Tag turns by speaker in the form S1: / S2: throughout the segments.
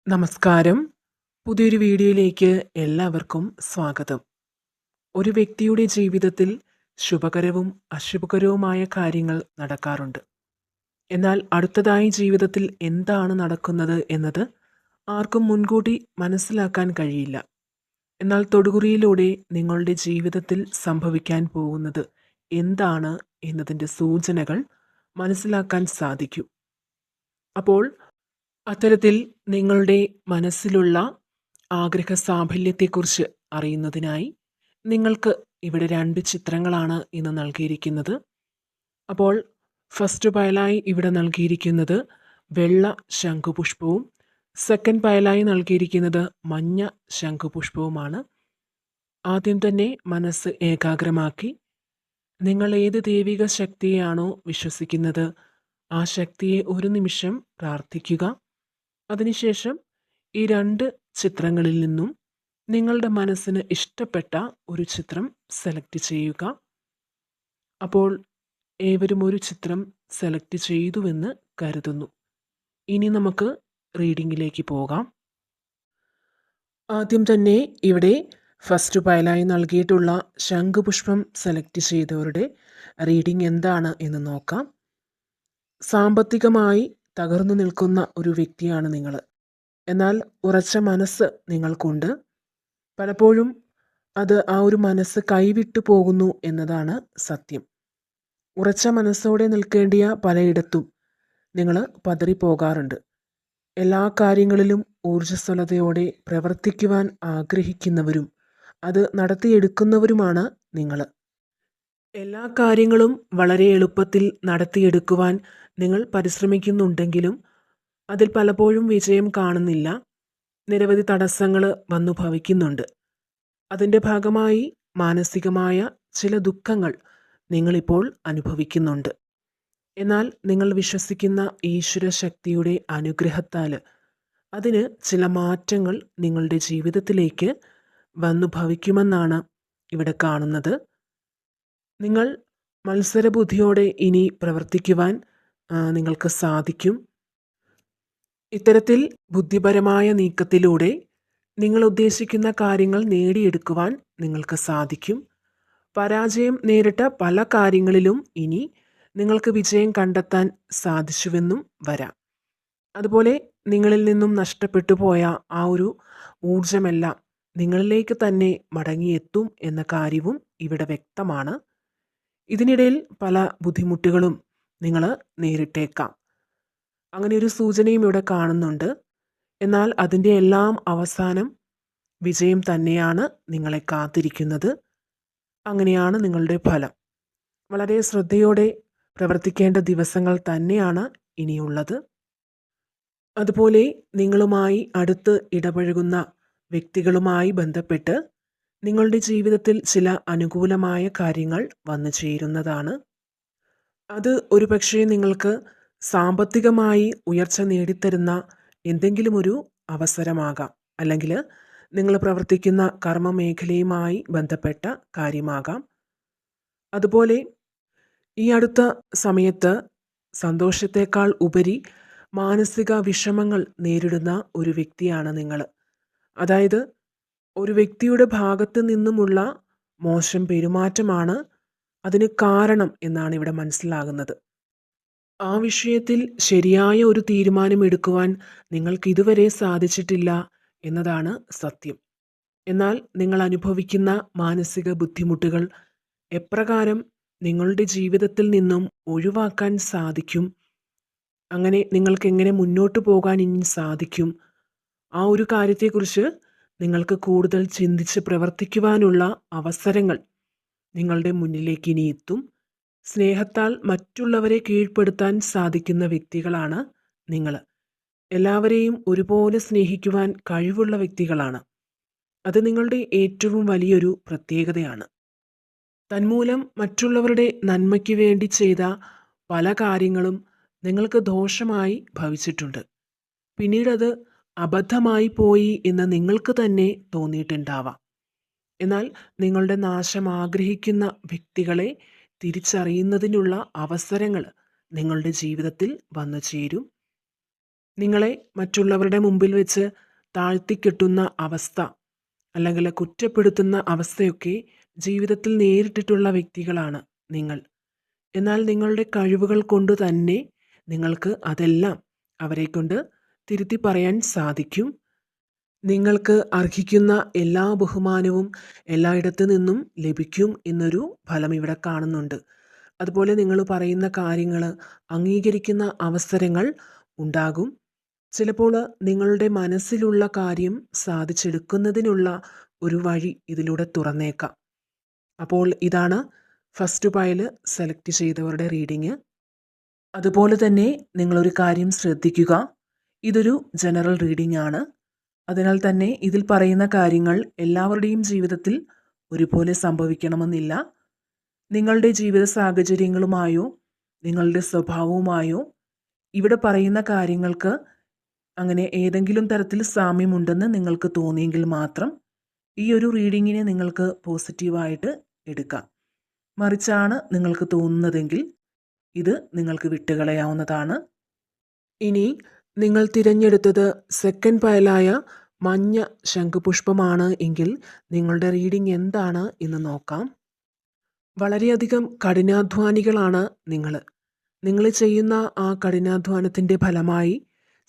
S1: നമസ്കാരം. പുതിയൊരു വീഡിയോയിലേക്ക് എല്ലാവർക്കും സ്വാഗതം. ഒരു വ്യക്തിയുടെ ജീവിതത്തിൽ ശുഭകരവും അശുഭകരവുമായ കാര്യങ്ങൾ നടക്കാറുണ്ട്. എന്നാൽ അടുത്തതായി ജീവിതത്തിൽ എന്താണ് നടക്കുന്നത് എന്നത് ആർക്കും മുൻകൂട്ടി മനസ്സിലാക്കാൻ കഴിയില്ല. എന്നാൽ തൊടുകുറിയിലൂടെ നിങ്ങളുടെ ജീവിതത്തിൽ സംഭവിക്കാൻ പോകുന്നത് എന്താണ് എന്നതിൻ്റെ സൂചനകൾ മനസ്സിലാക്കാൻ സാധിക്കും. അപ്പോൾ അത്തരത്തിൽ നിങ്ങളുടെ മനസ്സിലുള്ള ആഗ്രഹ സാഫല്യത്തെക്കുറിച്ച് അറിയുന്നതിനായി നിങ്ങൾക്ക് ഇവിടെ 2 ചിത്രങ്ങളാണ് ഇന്ന് നൽകിയിരിക്കുന്നത്. അപ്പോൾ ഫസ്റ്റ് പയലായി ഇവിടെ നൽകിയിരിക്കുന്നത് വെള്ള ശംഖുപുഷ്പവും സെക്കൻഡ് പയലായി നൽകിയിരിക്കുന്നത് മഞ്ഞ ശംഖുപുഷ്പവുമാണ്. ആദ്യം തന്നെ മനസ്സ് ഏകാഗ്രമാക്കി നിങ്ങൾ ഏത് ദൈവിക ശക്തിയെയാണോ വിശ്വസിക്കുന്നത് ആ ശക്തിയെ ഒരു നിമിഷം പ്രാർത്ഥിക്കുക. അതിനുശേഷം ഈ 2 ചിത്രങ്ങളിൽ നിന്നും നിങ്ങളുടെ മനസ്സിന് ഇഷ്ടപ്പെട്ട ഒരു ചിത്രം സെലക്ട് ചെയ്യുക. അപ്പോൾ ഏവരും ഒരു ചിത്രം സെലക്ട് ചെയ്തുവെന്ന് കരുതുന്നു. ഇനി നമുക്ക് റീഡിങ്ങിലേക്ക് പോകാം. ആദ്യം തന്നെ ഇവിടെ ഫസ്റ്റ് പയലായി നൽകിയിട്ടുള്ള ശംഖുപുഷ്പം സെലക്ട് ചെയ്തവരുടെ റീഡിംഗ് എന്താണ് എന്ന് നോക്കാം. സാമ്പത്തികമായി തകർന്നു നിൽക്കുന്ന ഒരു വ്യക്തിയാണ് നിങ്ങൾ. എന്നാൽ ഉറച്ച മനസ്സ് നിങ്ങൾക്കുണ്ട്. പലപ്പോഴും അത് ആ ഒരു മനസ്സ് കൈവിട്ടു പോകുന്നു എന്നതാണ് സത്യം. ഉറച്ച മനസ്സോടെ നിൽക്കേണ്ടിയ പലയിടത്തും നിങ്ങൾ പതറിപ്പോകാറുണ്ട്. എല്ലാ കാര്യങ്ങളിലും ഊർജ്ജസ്വലതയോടെ പ്രവർത്തിക്കുവാൻ ആഗ്രഹിക്കുന്നവരും അത് നടത്തിയെടുക്കുന്നവരുമാണ് നിങ്ങൾ. എല്ലാ കാര്യങ്ങളും വളരെ എളുപ്പത്തിൽ നടത്തിയെടുക്കുവാൻ നിങ്ങൾ പരിശ്രമിക്കുന്നുണ്ടെങ്കിലും അതിൽ പലപ്പോഴും വിജയം കാണുന്നില്ല. നിരവധി തടസ്സങ്ങൾ വന്നു ഭവിക്കുന്നുണ്ട്. അതിൻ്റെ ഭാഗമായി മാനസികമായ ചില ദുഃഖങ്ങൾ നിങ്ങളിപ്പോൾ അനുഭവിക്കുന്നുണ്ട്. എന്നാൽ നിങ്ങൾ വിശ്വസിക്കുന്ന ഈശ്വര ശക്തിയുടെ അനുഗ്രഹത്താൽ അതിന് ചില മാറ്റങ്ങൾ നിങ്ങളുടെ ജീവിതത്തിലേക്ക് വന്നു ഭവിക്കുമെന്നാണ് ഇവിടെ കാണുന്നത്. നിങ്ങൾ മത്സരബുദ്ധിയോടെ ഇനി പ്രവർത്തിക്കുവാൻ നിങ്ങൾക്ക് സാധിക്കും. ഇത്തരത്തിൽ ബുദ്ധിപരമായ നീക്കത്തിലൂടെ നിങ്ങൾ ഉദ്ദേശിക്കുന്ന കാര്യങ്ങൾ നേടിയെടുക്കുവാൻ നിങ്ങൾക്ക് സാധിക്കും. പരാജയം നേരിട്ട പല കാര്യങ്ങളിലും ഇനി നിങ്ങൾക്ക് വിജയം കണ്ടെത്താൻ സാധിച്ചുവെന്നും വരാം. അതുപോലെ നിങ്ങളിൽ നിന്നും നഷ്ടപ്പെട്ടു പോയ ആ ഒരു ഊർജമെല്ലാം നിങ്ങളിലേക്ക് തന്നെ മടങ്ങിയെത്തും എന്ന കാര്യവും ഇവിടെ വ്യക്തമാണ്. ഇതിനിടയിൽ പല ബുദ്ധിമുട്ടുകളും നിങ്ങൾ നേരിട്ടേക്കാം. അങ്ങനെ ഒരു സൂചനയും ഇവിടെ കാണുന്നുണ്ട്. എന്നാൽ അതിൻ്റെ എല്ലാം അവസാനം വിജയം തന്നെയാണ് നിങ്ങളെ കാത്തിരിക്കുന്നത്. അങ്ങനെയാണ് നിങ്ങളുടെ ഫലം. വളരെ ശ്രദ്ധയോടെ പ്രവർത്തിക്കേണ്ട ദിവസങ്ങൾ തന്നെയാണ് ഇനിയുള്ളത്. അതുപോലെ നിങ്ങളുമായി അടുത്ത് ഇടപഴകുന്ന വ്യക്തികളുമായി ബന്ധപ്പെട്ട് നിങ്ങളുടെ ജീവിതത്തിൽ ചില അനുകൂലമായ കാര്യങ്ങൾ വന്നു ചേരുന്നതാണ്. അത് ഒരുപക്ഷെ നിങ്ങൾക്ക് സാമ്പത്തികമായി ഉയർച്ച നേടിത്തരുന്ന എന്തെങ്കിലും ഒരു അവസരമാകാം, അല്ലെങ്കിൽ നിങ്ങൾ പ്രവർത്തിക്കുന്ന കർമ്മ മേഖലയുമായി ബന്ധപ്പെട്ട കാര്യമാകാം. അതുപോലെ ഈ അടുത്ത സമയത്ത് സന്തോഷത്തേക്കാൾ ഉപരി മാനസിക വിഷമങ്ങൾ നേരിടുന്ന ഒരു വ്യക്തിയാണ് നിങ്ങൾ. അതായത് ഒരു വ്യക്തിയുടെ ഭാഗത്ത് നിന്നുമുള്ള മോശം പെരുമാറ്റമാണ് അതിന് കാരണം എന്നാണ് ഇവിടെ മനസ്സിലാകുന്നത്. ആ വിഷയത്തിൽ ശരിയായ ഒരു തീരുമാനം എടുക്കുവാൻ നിങ്ങൾക്ക് ഇതുവരെ സാധിച്ചിട്ടില്ല എന്നതാണ് സത്യം. എന്നാൽ നിങ്ങൾ അനുഭവിക്കുന്ന മാനസിക ബുദ്ധിമുട്ടുകൾ എപ്രകാരം നിങ്ങളുടെ ജീവിതത്തിൽ നിന്നും ഒഴിവാക്കാൻ സാധിക്കും, അങ്ങനെ നിങ്ങൾക്ക് എങ്ങനെ മുന്നോട്ട് പോകാൻ ഇനി സാധിക്കും, ആ ഒരു കാര്യത്തെക്കുറിച്ച് നിങ്ങൾക്ക് കൂടുതൽ ചിന്തിച്ച് പ്രവർത്തിക്കുവാനുള്ള അവസരങ്ങൾ നിങ്ങളുടെ മുന്നിലേക്ക് ഇനി എത്തും. സ്നേഹത്താൽ മറ്റുള്ളവരെ കീഴ്പ്പെടുത്താൻ സാധിക്കുന്ന വ്യക്തികളാണ് നിങ്ങൾ. എല്ലാവരെയും ഒരുപോലെ സ്നേഹിക്കുവാൻ കഴിവുള്ള വ്യക്തികളാണ്. അത് നിങ്ങളുടെ ഏറ്റവും വലിയൊരു പ്രത്യേകതയാണ്. തന്മൂലം മറ്റുള്ളവരുടെ നന്മയ്ക്ക് വേണ്ടി ചെയ്ത പല കാര്യങ്ങളും നിങ്ങൾക്ക് ദോഷമായി ഭവിച്ചിട്ടുണ്ട്. പിന്നീടത് അബദ്ധമായി പോയി എന്ന് നിങ്ങൾക്ക് തന്നെ തോന്നിയിട്ടുണ്ടാവാം. എന്നാൽ നിങ്ങളുടെ നാശം ആഗ്രഹിക്കുന്ന വ്യക്തികളെ തിരിച്ചറിയുന്നതിനുള്ള അവസരങ്ങൾ നിങ്ങളുടെ ജീവിതത്തിൽ വന്നു ചേരും. നിങ്ങളെ മറ്റുള്ളവരുടെ മുമ്പിൽ വെച്ച് താഴ്ത്തിക്കെട്ടുന്ന അവസ്ഥ അല്ലെങ്കിൽ കുറ്റപ്പെടുത്തുന്ന അവസ്ഥയൊക്കെ ജീവിതത്തിൽ നേരിട്ടിട്ടുള്ള വ്യക്തികളാണ് നിങ്ങൾ. എന്നാൽ നിങ്ങളുടെ കഴിവുകൾ കൊണ്ട് തന്നെ നിങ്ങൾക്ക് അതെല്ലാം അവരെക്കൊണ്ട് തിരുത്തി പറയാൻ സാധിക്കും. നിങ്ങൾക്ക് അർഹിക്കുന്ന എല്ലാ ബഹുമാനവും എല്ലായിടത്തു നിന്നും ലഭിക്കും എന്നൊരു ഫലം ഇവിടെ കാണുന്നുണ്ട്. അതുപോലെ നിങ്ങൾ പറയുന്ന കാര്യങ്ങൾ അംഗീകരിക്കുന്ന അവസരങ്ങൾ ഉണ്ടാകും. ചിലപ്പോൾ നിങ്ങളുടെ മനസ്സിലുള്ള കാര്യം സാധിച്ചെടുക്കുന്നതിനുള്ള ഒരു വഴി ഇതിലൂടെ തുറന്നേക്കാം. അപ്പോൾ ഇതാണ് ഫസ്റ്റ് പൈൽ സെലക്ട് ചെയ്തവരുടെ റീഡിങ്. അതുപോലെ തന്നെ നിങ്ങളൊരു കാര്യം ശ്രദ്ധിക്കുക, ഇതൊരു ജനറൽ റീഡിംഗ് ആണ്. അതിനാൽ തന്നെ ഇതിൽ പറയുന്ന കാര്യങ്ങൾ എല്ലാവരുടെയും ജീവിതത്തിൽ ഒരുപോലെ സംഭവിക്കണമെന്നില്ല. നിങ്ങളുടെ ജീവിത സാഹചര്യങ്ങളുമായോ നിങ്ങളുടെ സ്വഭാവവുമായോ ഇവിടെ പറയുന്ന കാര്യങ്ങൾക്ക് അങ്ങനെ ഏതെങ്കിലും തരത്തിൽ സാമ്യമുണ്ടെന്ന് നിങ്ങൾക്ക് തോന്നിയെങ്കിൽ മാത്രം ഈ ഒരു റീഡിങ്ങിനെ നിങ്ങൾക്ക് പോസിറ്റീവായിട്ട് എടുക്കാം. മറിച്ചാണ് നിങ്ങൾക്ക് തോന്നുന്നതെങ്കിൽ ഇത് നിങ്ങൾക്ക് വിട്ടുകളയാവുന്നതാണ്. ഇനി നിങ്ങൾ തിരഞ്ഞെടുത്തത് സെക്കൻഡ് പയലായ മഞ്ഞ ശംഖുപുഷ്പമാണ് എങ്കിൽ നിങ്ങളുടെ റീഡിംഗ് എന്താണ് എന്ന് നോക്കാം. വളരെയധികം കഠിനാധ്വാനികളാണ് നിങ്ങൾ. നിങ്ങൾ ചെയ്യുന്ന ആ കഠിനാധ്വാനത്തിൻ്റെ ഫലമായി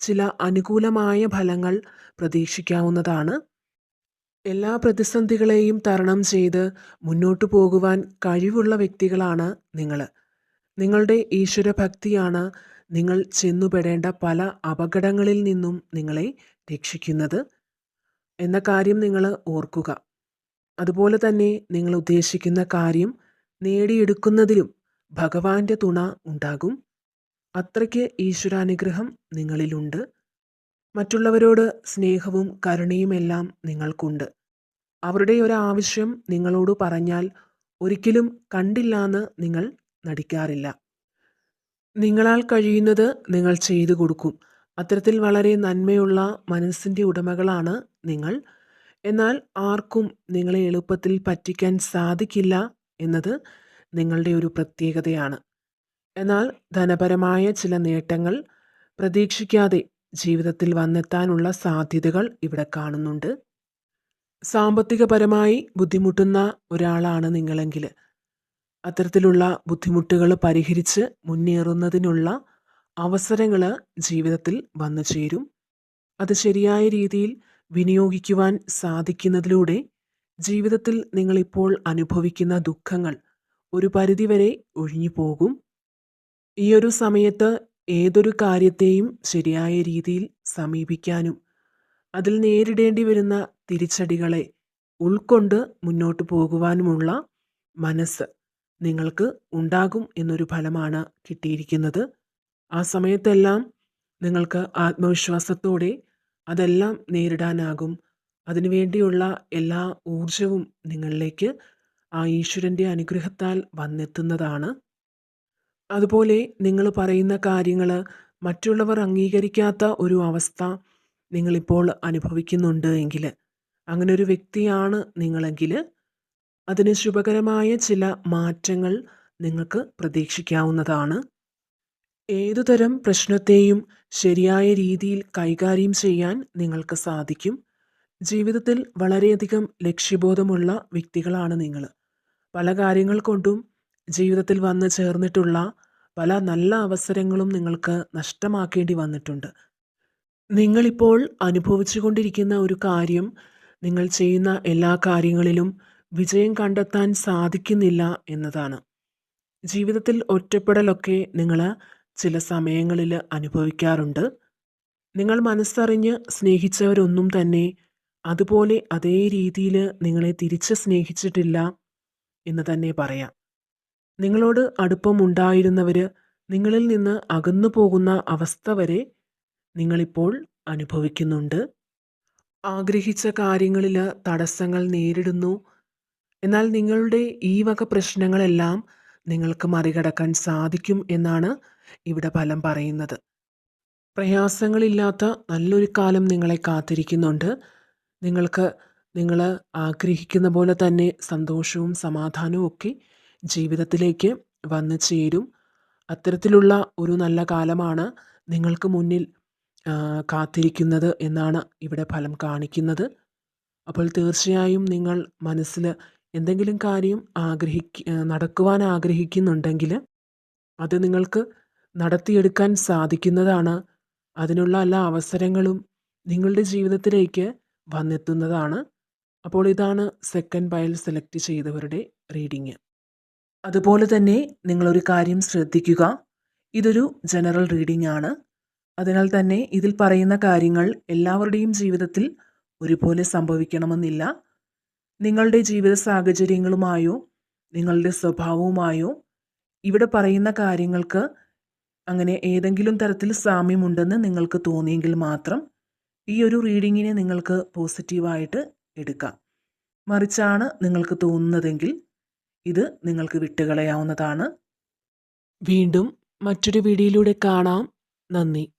S1: ചില അനുകൂലമായ ഫലങ്ങൾ പ്രതീക്ഷിക്കാവുന്നതാണ്. എല്ലാ പ്രതിസന്ധികളെയും തരണം ചെയ്ത് മുന്നോട്ടു പോകുവാൻ കഴിവുള്ള വ്യക്തികളാണ് നിങ്ങൾ. നിങ്ങളുടെ ഈശ്വരഭക്തിയാണ് നിങ്ങൾ ചെന്നുപെടേണ്ട പല അപകടങ്ങളിൽ നിന്നും നിങ്ങളെ രക്ഷിക്കുന്നത് എന്ന കാര്യം നിങ്ങൾ ഓർക്കുക. അതുപോലെ തന്നെ നിങ്ങൾ ഉദ്ദേശിക്കുന്ന കാര്യം നേടിയെടുക്കുന്നതിലും ഭഗവാന്റെ തുണ ഉണ്ടാകും. അത്രയ്ക്ക് ഈശ്വരാനുഗ്രഹം നിങ്ങളിലുണ്ട്. മറ്റുള്ളവരോട് സ്നേഹവും കരുണയുമെല്ലാം നിങ്ങൾക്കുണ്ട്. അവരുടെ ഒരാവശ്യം നിങ്ങളോട് പറഞ്ഞാൽ ഒരിക്കലും കണ്ടില്ലാന്ന് നിങ്ങൾ നടിക്കാറില്ല. നിങ്ങളാൽ കഴിയുന്നത് നിങ്ങൾ ചെയ്തു കൊടുക്കും. അത്തരത്തിൽ വളരെ നന്മയുള്ള മനസ്സിൻ്റെ ഉടമകളാണ് നിങ്ങൾ. എന്നാൽ ആർക്കും നിങ്ങളെ എളുപ്പത്തിൽ പറ്റിക്കാൻ സാധിക്കില്ല എന്നത് നിങ്ങളുടെ ഒരു പ്രത്യേകതയാണ്. എന്നാൽ ധനപരമായ ചില നേട്ടങ്ങൾ പ്രതീക്ഷിക്കാതെ ജീവിതത്തിൽ വന്നെത്താനുള്ള സാധ്യതകൾ ഇവിടെ കാണുന്നുണ്ട്. സാമ്പത്തികപരമായി ബുദ്ധിമുട്ടുന്ന ഒരാളാണ് നിങ്ങളെങ്കിൽ അത്തരത്തിലുള്ള ബുദ്ധിമുട്ടുകൾ പരിഹരിച്ച് മുന്നേറുന്നതിനുള്ള അവസരങ്ങൾ ജീവിതത്തിൽ വന്നു ചേരും. അത് ശരിയായ രീതിയിൽ വിനിയോഗിക്കുവാൻ സാധിക്കുന്നതിലൂടെ ജീവിതത്തിൽ നിങ്ങളിപ്പോൾ അനുഭവിക്കുന്ന ദുഃഖങ്ങൾ ഒരു പരിധിവരെ ഒഴിഞ്ഞു പോകും. ഈ ഒരു സമയത്ത് ഏതൊരു കാര്യത്തെയും ശരിയായ രീതിയിൽ സമീപിക്കാനും അതിൽ നേരിടേണ്ടി വരുന്ന തിരിച്ചടികളെ ഉൾക്കൊണ്ട് മുന്നോട്ട് പോകുവാനുമുള്ള മനസ്സ് നിങ്ങൾക്ക് ഉണ്ടാകും എന്നൊരു ഫലമാണ് കിട്ടിയിരിക്കുന്നത്. ആ സമയത്തെല്ലാം നിങ്ങൾക്ക് ആത്മവിശ്വാസത്തോടെ അതെല്ലാം നേരിടാനാകും. അതിനുവേണ്ടിയുള്ള എല്ലാ ഊർജവും നിങ്ങളിലേക്ക് ആ ഈശ്വരൻ്റെ അനുഗ്രഹത്താൽ വന്നെത്തുന്നതാണ്. അതുപോലെ നിങ്ങൾ പറയുന്ന കാര്യങ്ങൾ മറ്റുള്ളവർ അംഗീകരിക്കാത്ത ഒരു അവസ്ഥ നിങ്ങളിപ്പോൾ അനുഭവിക്കുന്നുണ്ട് എങ്കിൽ, അങ്ങനെ ഒരു വ്യക്തിയാണ് നിങ്ങളെങ്കിൽ അതിന് ശുഭകരമായ ചില മാറ്റങ്ങൾ നിങ്ങൾക്ക് പ്രതീക്ഷിക്കാവുന്നതാണ്. ഏതുതരം പ്രശ്നത്തെയും ശരിയായ രീതിയിൽ കൈകാര്യം ചെയ്യാൻ നിങ്ങൾക്ക് സാധിക്കും. ജീവിതത്തിൽ വളരെയധികം ലക്ഷ്യബോധമുള്ള വ്യക്തികളാണ് നിങ്ങൾ. പല കാര്യങ്ങൾ കൊണ്ടും ജീവിതത്തിൽ വന്നു ചേർന്നിട്ടുള്ള പല നല്ല അവസരങ്ങളും നിങ്ങൾക്ക് നഷ്ടമാക്കേണ്ടി വന്നിട്ടുണ്ട്. നിങ്ങളിപ്പോൾ അനുഭവിച്ചു കൊണ്ടിരിക്കുന്ന ഒരു കാര്യം, നിങ്ങൾ ചെയ്യുന്ന എല്ലാ കാര്യങ്ങളിലും വിജയം കണ്ടെത്താൻ സാധിക്കുന്നില്ല എന്നതാണ്. ജീവിതത്തിൽ ഒറ്റപ്പെടലൊക്കെ നിങ്ങൾ ചില സമയങ്ങളിൽ അനുഭവിക്കാറുണ്ട്. നിങ്ങൾ മനസ്സറിഞ്ഞ് സ്നേഹിച്ചവരൊന്നും തന്നെ അതുപോലെ അതേ രീതിയിൽ നിങ്ങളെ തിരിച്ച് സ്നേഹിച്ചിട്ടില്ല എന്ന് തന്നെ പറയാം. നിങ്ങളോട് അടുപ്പമുണ്ടായിരുന്നവർ നിങ്ങളിൽ നിന്ന് അകന്നു പോകുന്ന അവസ്ഥ വരെ നിങ്ങളിപ്പോൾ അനുഭവിക്കുന്നുണ്ട്. ആഗ്രഹിച്ച കാര്യങ്ങളിൽ തടസ്സങ്ങൾ നേരിടുന്നു. എന്നാൽ നിങ്ങളുടെ ഈ വക പ്രശ്നങ്ങളെല്ലാം നിങ്ങൾക്ക് മറികടക്കാൻ സാധിക്കും എന്നാണ് ഇവിടെ ഫലം പറയുന്നത്. പ്രയാസങ്ങളില്ലാത്ത നല്ലൊരു കാലം നിങ്ങളെ കാത്തിരിക്കുന്നുണ്ട്. നിങ്ങൾ ആഗ്രഹിക്കുന്ന പോലെ തന്നെ സന്തോഷവും സമാധാനവും ഒക്കെ ജീവിതത്തിലേക്ക് വന്നു ചേരും. അത്തരത്തിലുള്ള ഒരു നല്ല കാലമാണ് നിങ്ങൾക്ക് മുന്നിൽ കാത്തിരിക്കുന്നത് എന്നാണ് ഇവിടെ ഫലം കാണിക്കുന്നത്. അപ്പോൾ തീർച്ചയായും നിങ്ങൾ മനസ്സിൽ എന്തെങ്കിലും കാര്യം നടക്കുവാൻ ആഗ്രഹിക്കുന്നുണ്ടെങ്കിൽ അത് നിങ്ങൾക്ക് നടത്തിയെടുക്കാൻ സാധിക്കുന്നതാണ്. അതിനുള്ള എല്ലാ അവസരങ്ങളും നിങ്ങളുടെ ജീവിതത്തിലേക്ക് വന്നെത്തുന്നതാണ്. അപ്പോൾ ഇതാണ് സെക്കൻഡ് പൈൽ സെലക്ട് ചെയ്തവരുടെ റീഡിങ്. അതുപോലെ തന്നെ നിങ്ങളൊരു കാര്യം ശ്രദ്ധിക്കുക. ഇതൊരു ജനറൽ റീഡിംഗ് ആണ്. അതിനാൽ തന്നെ ഇതിൽ പറയുന്ന കാര്യങ്ങൾ എല്ലാവരുടെയും ജീവിതത്തിൽ ഒരുപോലെ സംഭവിക്കണമെന്നില്ല. നിങ്ങളുടെ ജീവിത സാഹചര്യങ്ങളുമായോ നിങ്ങളുടെ സ്വഭാവവുമായോ ഇവിടെ പറയുന്ന കാര്യങ്ങൾക്ക് അങ്ങനെ ഏതെങ്കിലും തരത്തിൽ സാമ്യമുണ്ടെന്ന് നിങ്ങൾക്ക് തോന്നിയെങ്കിൽ മാത്രം ഈ ഒരു റീഡിങ്ങിനെ നിങ്ങൾക്ക് പോസിറ്റീവായിട്ട് എടുക്കാം. മറിച്ചാണ് നിങ്ങൾക്ക് തോന്നുന്നതെങ്കിൽ ഇത് നിങ്ങൾക്ക് വിട്ടുകളയാവുന്നതാണ്. വീണ്ടും മറ്റൊരു വീഡിയോയിലൂടെ കാണാം. നന്ദി.